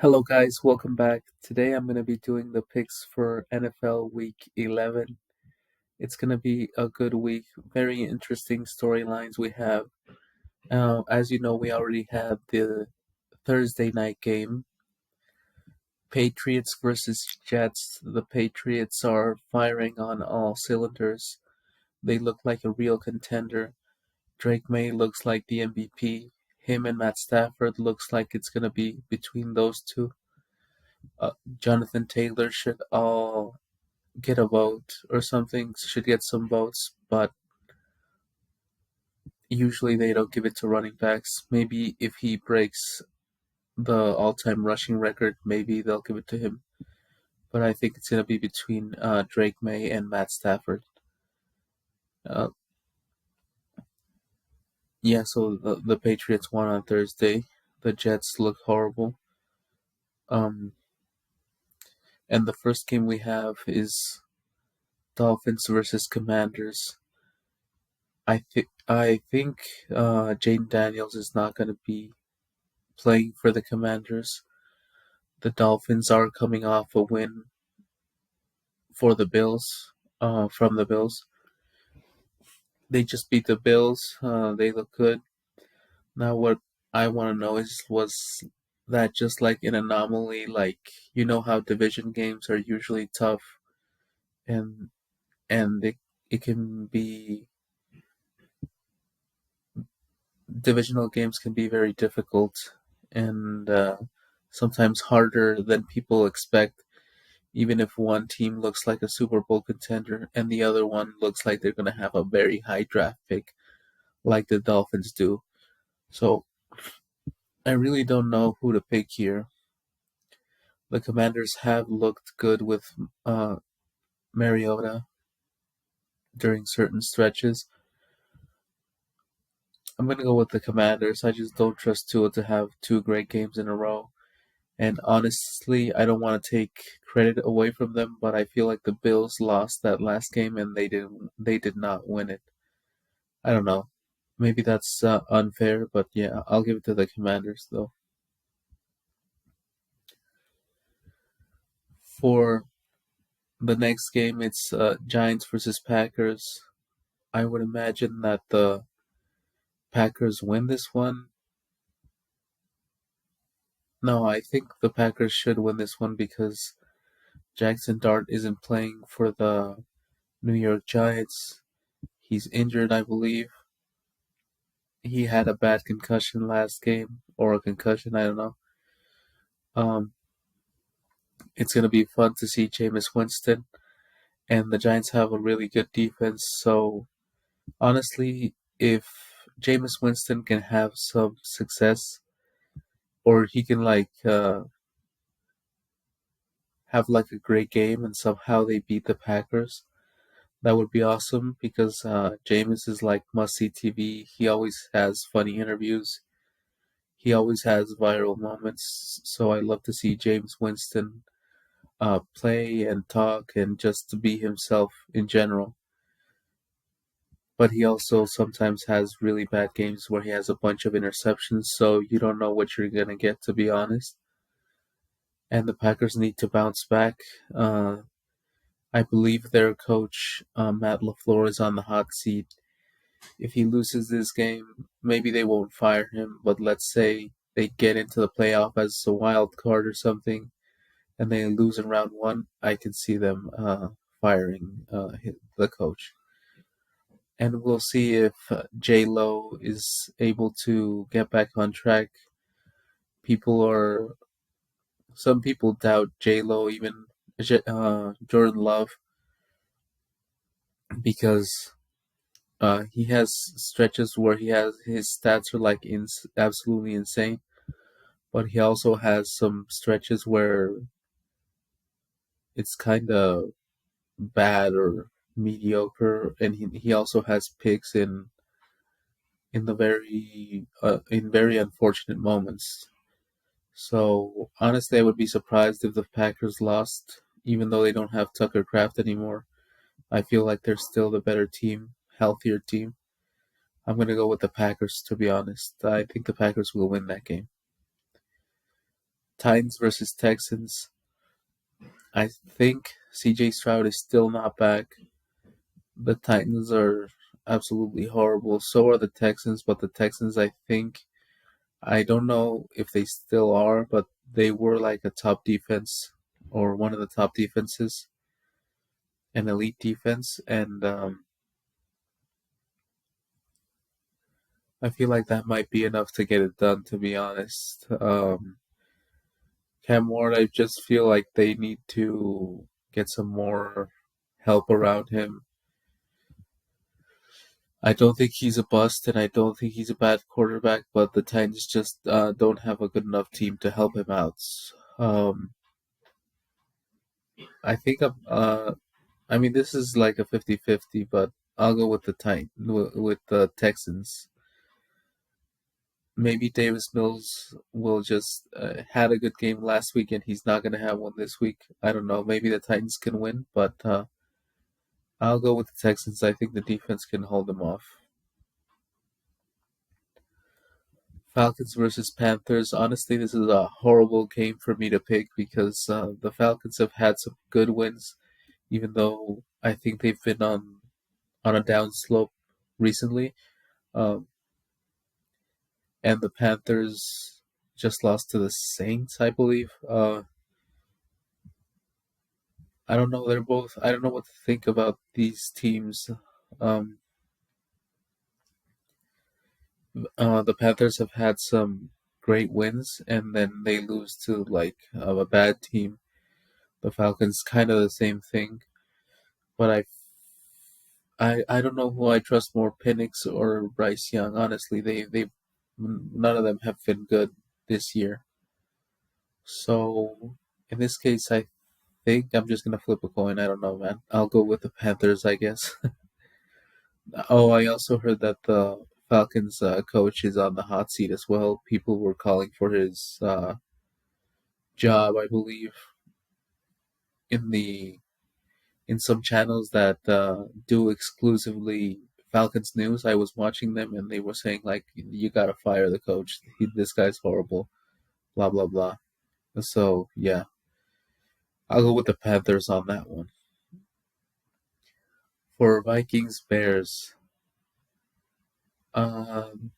Hello, guys. Welcome back. Today I'm going to be doing the picks for NFL Week 11. It's going to be a good week. Very interesting storylines we have. As you know, we already had the Thursday night game, Patriots versus Jets. The Patriots are firing on all cylinders. They look like a real contender. Drake May looks like the MVP. Him and Matt Stafford looks like it's going to be between those two. Uh, Jonathan Taylor should all get a vote or something, should get some votes, but usually they don't give it to running backs. Maybe if he breaks the all-time rushing record, maybe they'll give it to him. But I think it's going to be between Drake May and Matt Stafford. Uh, yeah, so the Patriots won on Thursday. The Jets look horrible. Um, and the first game we have is Dolphins versus Commanders. I think Jaden Daniels is not going to be playing for the Commanders. The Dolphins are coming off a win for the Bills, from the Bills. They just beat the Bills. They look good. Now, what I want to know is, was that just like an anomaly? Like, you know how division games are usually tough, and it can be divisional games can be very difficult and sometimes harder than people expect. Even if one team looks like a Super Bowl contender and the other one looks like they're going to have a very high draft pick, like the Dolphins do. So I really don't know who to pick here. The Commanders have looked good with uh, Mariota during certain stretches. I'm going to go with the Commanders. I just don't trust Tua to have two great games in a row. And honestly, I don't want to take credit away from them, but I feel like the Bills lost that last game and they did not win it. I don't know. Maybe that's unfair, but yeah, I'll give it to the Commanders though. For the next game, it's Giants versus Packers. I would imagine that the Packers win this one. No, I think the Packers should win this one because Jackson Dart isn't playing for the New York Giants. He's injured, I believe. He had a bad concussion last game, or a concussion, I don't know. Um, it's gonna be fun to see Jameis Winston, and the Giants have a really good defense. So honestly, if Jameis Winston can have some success, or he can have like a great game, and somehow they beat the Packers, that would be awesome because Jameis is like must see TV. He always has funny interviews. He always has viral moments. So I love to see James Winston play and talk and just to be himself in general. But he also sometimes has really bad games where he has a bunch of interceptions, so you don't know what you're gonna get, to be honest. And the Packers need to bounce back. I believe their coach Matt LaFleur is on the hot seat. If he loses this game, maybe they won't fire him. But let's say they get into the playoff as a wild card or something, and they lose in round one, I can see them firing the coach. And we'll see if J Lo is able to get back on track. People are Some people doubt J Lo, even Jordan Love, because he has stretches where he has his stats are like absolutely insane, but he also has some stretches where it's kind of bad or mediocre, and he also has picks in the very unfortunate moments. So honestly, I would be surprised if the Packers lost, even though they don't have Tucker Kraft anymore. I feel like they're still the better team, healthier team. I'm gonna go with the Packers, to be honest. I think the Packers will win that game. Titans versus Texans. I think CJ Stroud is still not back. The Titans are absolutely horrible. So are the Texans, but the Texans, I think, I don't know if they still are, but they were like a top defense or one of the top defenses, an elite defense, and I feel like that might be enough to get it done. To be honest, Cam Ward, I just feel like they need to get some more help around him. I don't think he's a bust, and I don't think he's a bad quarterback, but the Titans just don't have a good enough team to help him out. Um, I think I mean, this is like a 50-50, but I'll go with the with the Texans. Maybe Davis Mills will just had a good game last week, and he's not going to have one this week. I don't know. Maybe the Titans can win, but I'll go with the Texans. I think the defense can hold them off. Falcons versus Panthers. Honestly, this is a horrible game for me to pick because the Falcons have had some good wins, even though I think they've been on a down slope recently. Um, and the Panthers just lost to the Saints, I believe. I don't know. They're both. I don't know what to think about these teams. Um, the Panthers have had some great wins, and then they lose to like a bad team. The Falcons kind of the same thing, but I don't know who I trust more, Penix or Bryce Young. Honestly, they none of them have been good this year. So in this case, I think I'm just gonna flip a coin. I don't know, man. I'll go with the Panthers, I guess. Oh, I also heard that the Falcons coach is on the hot seat as well. People were calling for his job, I believe, in the in some channels that do exclusively Falcons news. I was watching them, and they were saying like, "You gotta fire the coach. This guy's horrible." Blah blah blah. So yeah, I'll go with the Panthers on that one. For Vikings Bears, um,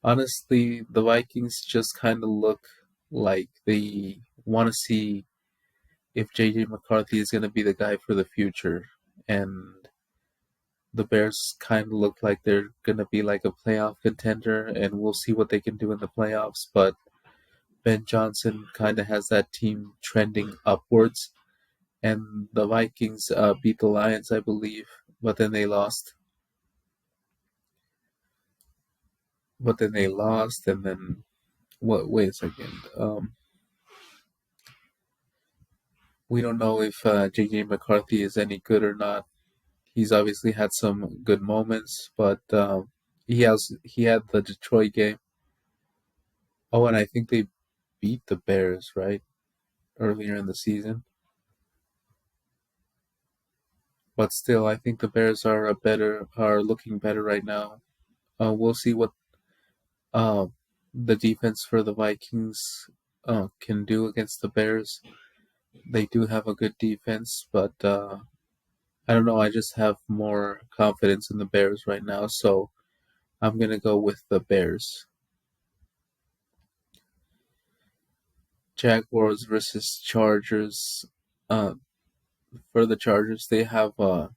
honestly, the Vikings just kind of look like they want to see if JJ McCarthy is going to be the guy for the future, and the Bears kind of look like they're going to be like a playoff contender, and we'll see what they can do in the playoffs. But Ben Johnson kind of has that team trending upwards, and the Vikings beat the Lions, I believe, but then they lost. But then they lost, and then what? Wait a second. We don't know if JJ McCarthy is any good or not. He's obviously had some good moments, but he had the Detroit game. Oh, and I think they beat the Bears right earlier in the season. But still, I think the Bears are looking better right now. We'll see what uh, the defense for the Vikings can do against the Bears. They do have a good defense, but I don't know. I just have more confidence in the Bears right now, so I'm gonna go with the Bears. Jaguars versus Chargers. Uh, for the Chargers, they have a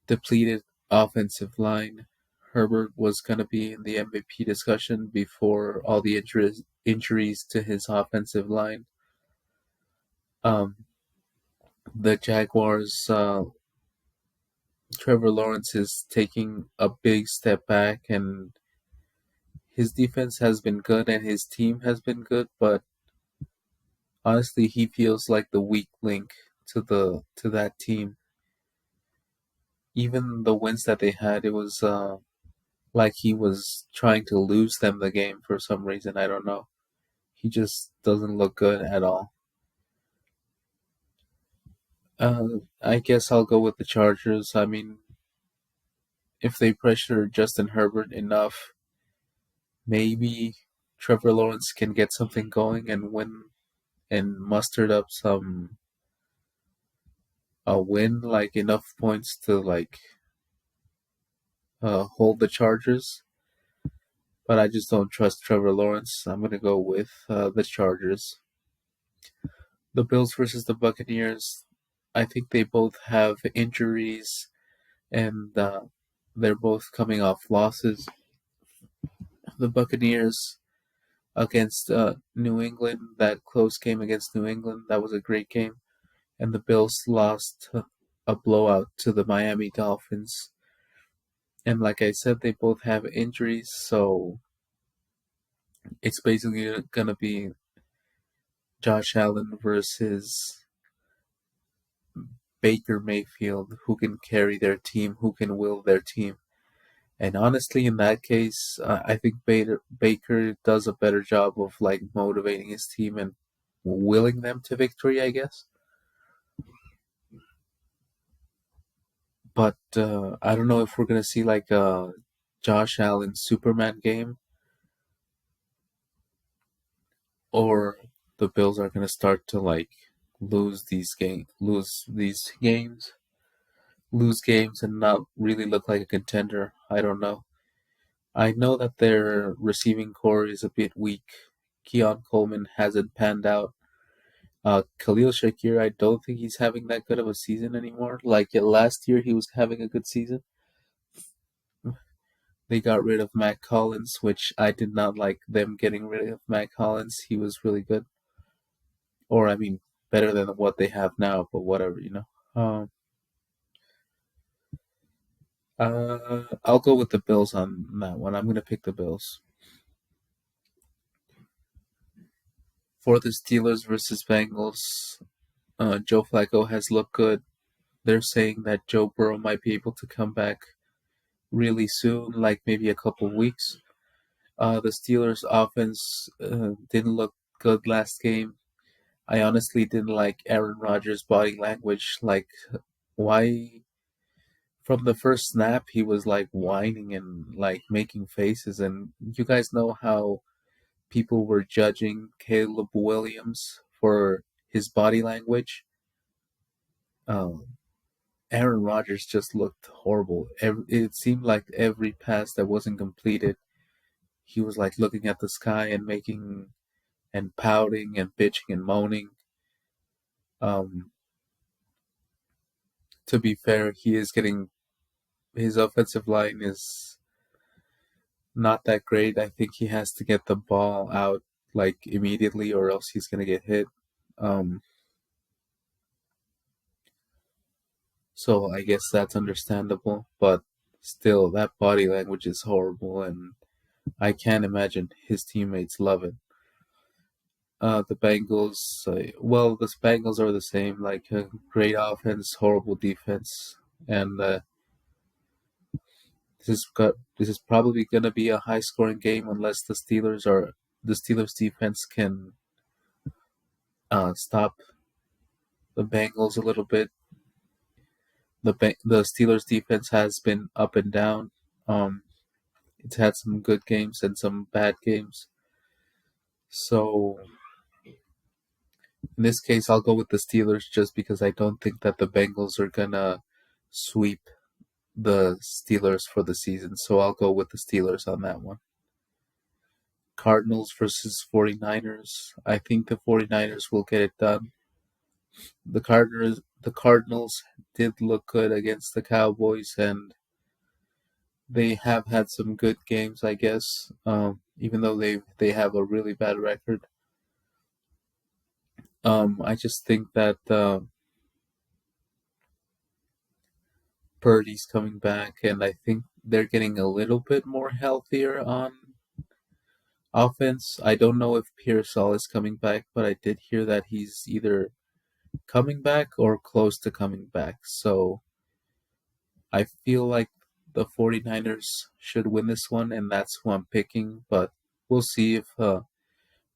depleted offensive line. Herbert was going to be in the MVP discussion before all the injuries to his offensive line. Um, the Jaguars, Trevor Lawrence is taking a big step back, and his defense has been good, and his team has been good. But honestly, he feels like the weak link to that team. Even the wins that they had, it was like he was trying to lose them the game for some reason. I don't know. He just doesn't look good at all. I guess I'll go with the Chargers. I mean, if they pressure Justin Herbert enough, maybe Trevor Lawrence can get something going and win and mustered up some a win, like enough points to like hold the Chargers. But I just don't trust Trevor Lawrence. I'm gonna go with the Chargers. The Bills versus the Buccaneers. I think they both have injuries and they're both coming off losses. The Buccaneers against New England, that close game against New England, that was a great game. And the Bills lost a blowout to the Miami Dolphins. And like I said, they both have injuries, so it's basically going to be Josh Allen versus Baker Mayfield, who can carry their team, who can will their team. And honestly, in that case, I think Baker does a better job of like motivating his team and willing them to victory, I guess. But I don't know if we're gonna see like a Josh Allen Superman game, or the Bills are gonna start to like lose games, and not really look like a contender. I don't know. I know that their receiving core is a bit weak. Keon Coleman hasn't panned out. Khalil Shakir, I don't think he's having that good of a season anymore. Like last year, he was having a good season. They got rid of Matt Collins, which I did not like them getting rid of Matt Collins. He was really good. Or, I mean, better than what they have now, but whatever. I'll go with the Bills on that one. I'm going to pick the Bills. For the Steelers versus Bengals, Joe Flacco has looked good. They're saying that Joe Burrow might be able to come back really soon, like maybe a couple weeks. The Steelers' offense didn't look good last game. I honestly didn't like Aaron Rodgers' body language. Like, why? From the first snap, he was like whining and like making faces. And you guys know how people were judging Caleb Williams for his body language. Um, Aaron Rodgers just looked horrible. It seemed like every pass that wasn't completed, he was like looking at the sky and making and pouting and bitching and moaning. Um, to be fair, he is getting his offensive line is not that great. I think he has to get the ball out like immediately, or else he's gonna get hit. Um, so I guess that's understandable, but still, that body language is horrible, and I can't imagine his teammates love it. The Bengals, the Bengals are the same, like great offense, horrible defense, and this is probably gonna be a high scoring game unless the Steelers defense can stop the Bengals a little bit. The Steelers defense has been up and down. Um, it's had some good games and some bad games. So in this case, I'll go with the Steelers just because I don't think that the Bengals are gonna sweep the Steelers for the season. So I'll go with the Steelers on that one. Cardinals versus 49ers. I think the 49ers will get it done. The Cardinals did look good against the Cowboys, and they have had some good games, I guess. Even though they have a really bad record. I just think that Purdy's coming back, and I think they're getting a little bit more healthier on offense. I don't know if Pearsall is coming back, but I did hear that he's either coming back or close to coming back. So I feel like the 49ers should win this one, and that's who I'm picking. But we'll see if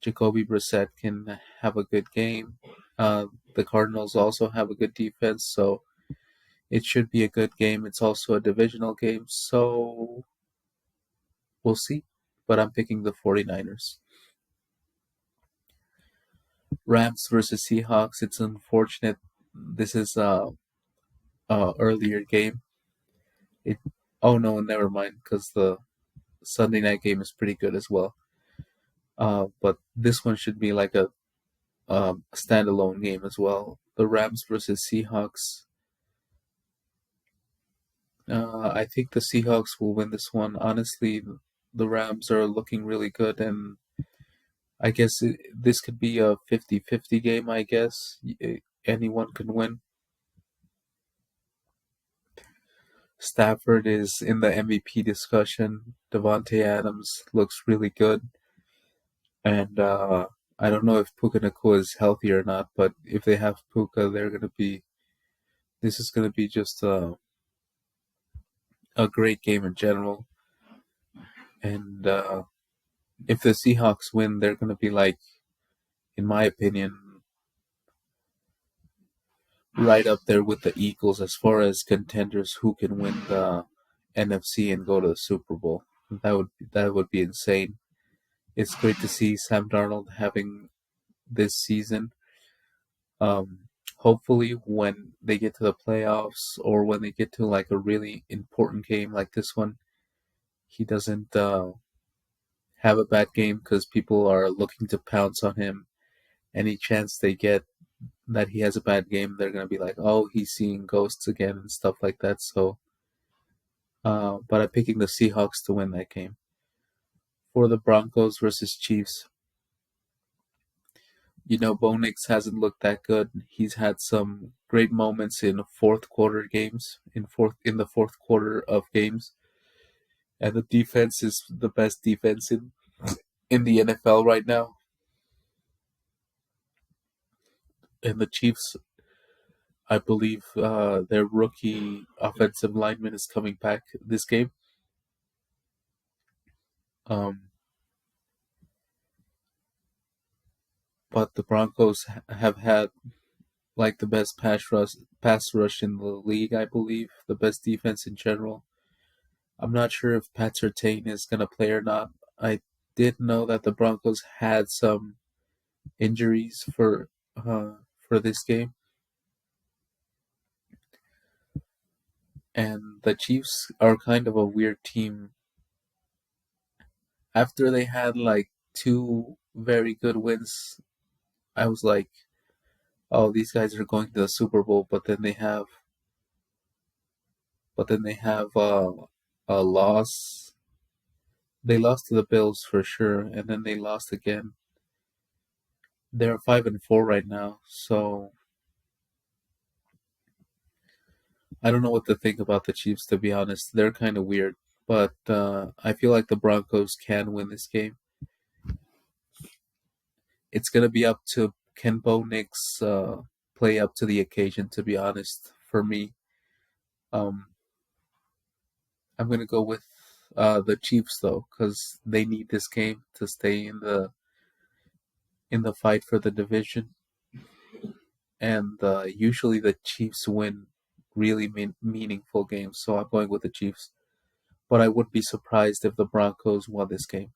Jacoby Brissett can have a good game. The Cardinals also have a good defense, so it should be a good game. It's also a divisional game, so we'll see. But I'm picking the 49ers. Rams versus Seahawks. It's unfortunate. This is a earlier game. It. Oh no, never mind. Because the Sunday night game is pretty good as well. But this one should be like a standalone game as well. The Rams versus Seahawks. I think the Seahawks will win this one. Honestly, the Rams are looking really good, and I guess this could be a 50-50 game, I guess. Anyone can win. Stafford is in the MVP discussion. Devontae Adams looks really good. And I don't know if Puka Nacua is healthy or not, but if they have Puka, this is going to be just a great game in general. And if the Seahawks win, they're going to be like, in my opinion, right up there with the Eagles as far as contenders who can win the NFC and go to the Super Bowl. That would be insane. It's great to see Sam Darnold having this season. Hopefully, when they get to the playoffs or when they get to like a really important game like this one, he doesn't have a bad game because people are looking to pounce on him. Any chance they get that he has a bad game, they're gonna be like, "Oh, he's seeing ghosts again" and stuff like that. So, but I'm picking the Seahawks to win that game. For the Broncos versus Chiefs, Bo Nix hasn't looked that good. He's had some great moments in fourth quarter games, in the fourth quarter of games, and the defense is the best defense in the NFL right now. And the Chiefs, I believe, their rookie offensive lineman is coming back this game. Um, but the Broncos have had like the best pass rush in the league, I believe, the best defense in general. I'm not sure if Pat Surtain is gonna play or not. I did know that the Broncos had some injuries for this game, and the Chiefs are kind of a weird team. After they had like two very good wins, I was like, "Oh, these guys are going to the Super Bowl," but then they have a loss. They lost to the Bills for sure, and then they lost again. They're 5-4 right now, so I don't know what to think about the Chiefs. To be honest, they're kind of weird, but I feel like the Broncos can win this game. It's gonna be up to can Bo Nix play up to the occasion. To be honest, for me, um, I'm gonna go with the Chiefs though, because they need this game to stay in the fight for the division. And usually the Chiefs win really meaningful games, so I'm going with the Chiefs. But I would be surprised if the Broncos won this game.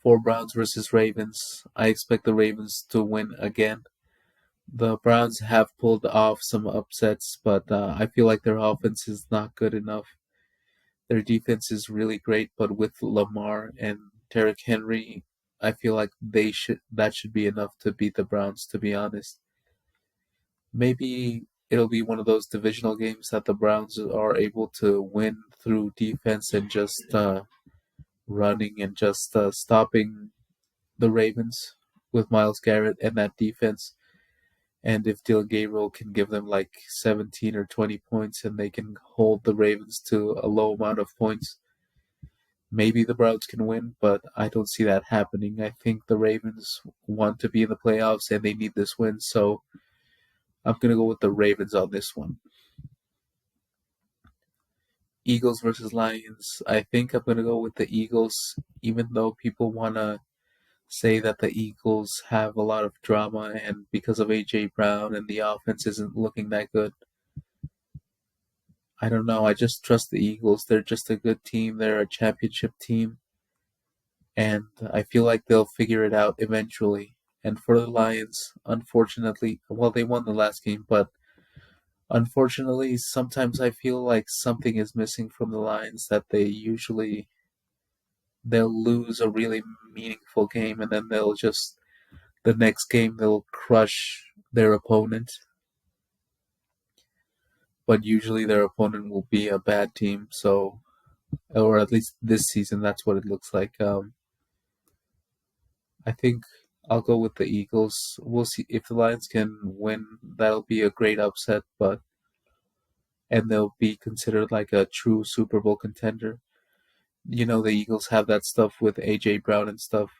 For Browns versus Ravens, I expect the Ravens to win again. The Browns have pulled off some upsets, but I feel like their offense is not good enough. Their defense is really great, but with Lamar and Derrick Henry, I feel like that should be enough to beat the Browns. To be honest, maybe it'll be one of those divisional games that the Browns are able to win through defense and just running and just stopping the Ravens with Myles Garrett and that defense. And if Dylan Gabriel can give them like 17 or 20 points and they can hold the Ravens to a low amount of points, maybe the Browns can win, but I don't see that happening. I think the Ravens want to be in the playoffs and they need this win, so I'm going to go with the Ravens on this one. Eagles versus Lions. I think I'm going to go with the Eagles, even though people want to say that the Eagles have a lot of drama and because of A.J. Brown and the offense isn't looking that good. I don't know. I just trust the Eagles. They're just a good team. They're a championship team. and I feel like they'll figure it out eventually. And for the Lions, unfortunately, well, they won the last game, but unfortunately, sometimes I feel like something is missing from the Lions that they'll lose a really meaningful game and then they'll just the next game they'll crush their opponent, but usually their opponent will be a bad team. So, or at least this season, that's what it looks like. I think I'll go with the Eagles. We'll see if the Lions can win. That'll be a great upset, but and they'll be considered like a true Super Bowl contender. You know, the Eagles have that stuff with AJ Brown and stuff.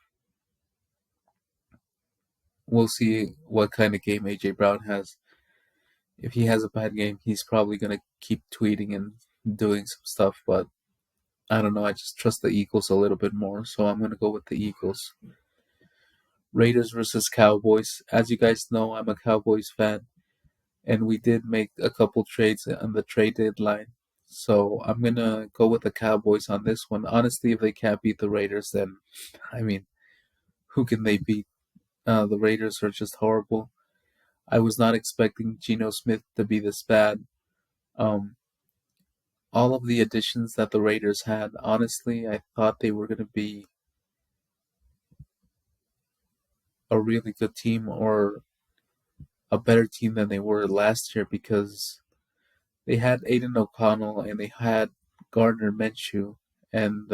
We'll see what kind of game AJ Brown has. If he has a bad game, he's probably gonna keep tweeting and doing some stuff, but I don't know. I just trust the Eagles a little bit more, so I'm gonna go with the Eagles. Raiders versus Cowboys. As you guys know, I'm a Cowboys fan, and we did make a couple trades on the trade deadline. So I'm gonna go with the Cowboys on this one. Honestly, if they can't beat the Raiders, then I mean, who can they beat? The Raiders are just horrible. I was not expecting Geno Smith to be this bad. Um, all of the additions that the Raiders had, honestly, I thought they were gonna be a really good team or a better team than they were last year because they had Aiden O'Connell and they had Gardner Minshew, and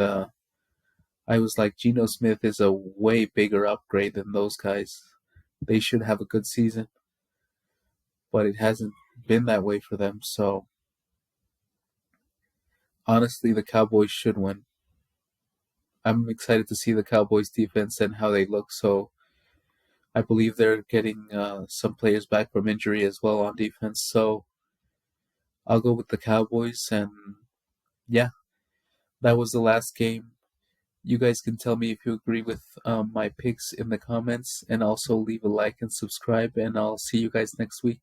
I was like, Geno Smith is a way bigger upgrade than those guys. They should have a good season, but it hasn't been that way for them. So honestly, the Cowboys should win. I'm excited to see the Cowboys defense and how they look. So I believe they're getting some players back from injury as well on defense. So I'll go with the Cowboys. And yeah, that was the last game. You guys can tell me if you agree with my picks in the comments, and also leave a like and subscribe. And I'll see you guys next week.